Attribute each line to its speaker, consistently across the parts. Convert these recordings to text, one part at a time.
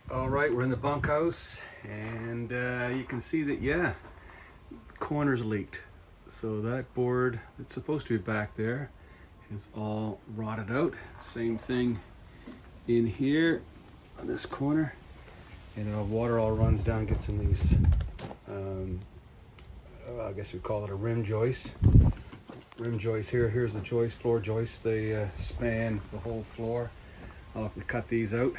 Speaker 1: All right, we're in the bunkhouse, and you can see that, yeah, corners leaked. So that board that's supposed to be back there is all rotted out. Same thing in here on this corner, and water all runs down, gets in these, I guess we'd call it a rim joist. Rim joist here. Here's the joist, floor joist. They span the whole floor. I'll have to cut these out,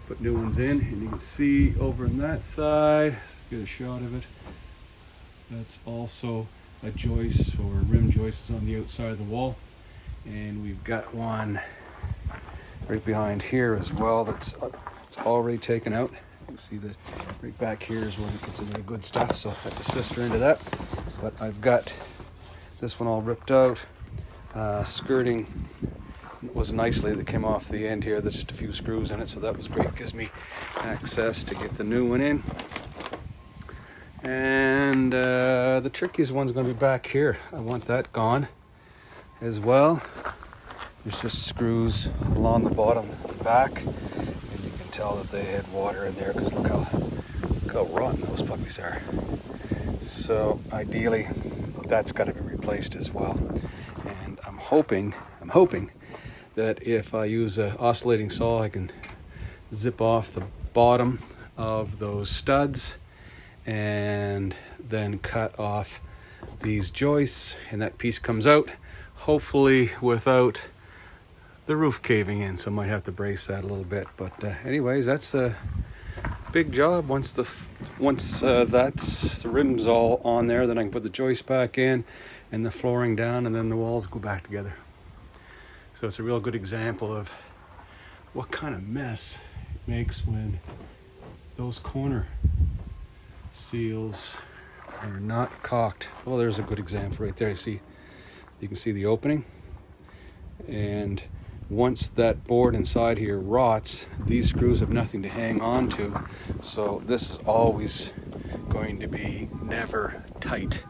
Speaker 1: put new ones in, and you can see over on that side, let's get a shot of it, that's also a joist or a rim joist is on the outside of the wall, and we've got one right behind here as well that's it's already taken out. You can see that right back here is where it gets into the good stuff, so I have to sister into that. But I've got this one all ripped out. Skirting was nicely that came off the end here. There's just a few screws in it, so that was great. Gives me access to get the new one in. And the trickiest one's going to be back here. I want that gone as well. There's just screws along the bottom and back, and you can tell that they had water in there because look how rotten those puppies are. So ideally, that's got to be replaced as well. And I'm hoping that if I use an oscillating saw, I can zip off the bottom of those studs and then cut off these joists, and that piece comes out, hopefully without the roof caving in. So I might have to brace that a little bit. But anyways, that's a big job. Once that's the rims all on there, then I can put the joist back in and the flooring down, and then the walls go back together. So it's a real good example of what kind of mess it makes when those corner seals are not caulked. Well, there's a good example right there. You can see the opening, and once that board inside here rots, these screws have nothing to hang on to, so this is always going to be never tight.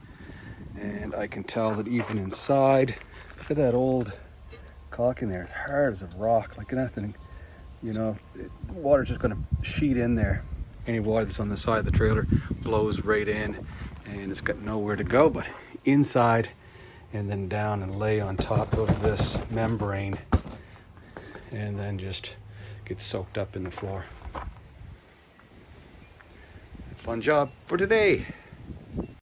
Speaker 1: And I can tell that even inside, look at that old caulk in there. It's hard as a rock, like nothing, water's just going to sheet in there. Any water that's on the side of the trailer blows right in, and it's got nowhere to go but inside and then down and lay on top of this membrane, and then just get soaked up in the floor. Fun job for today.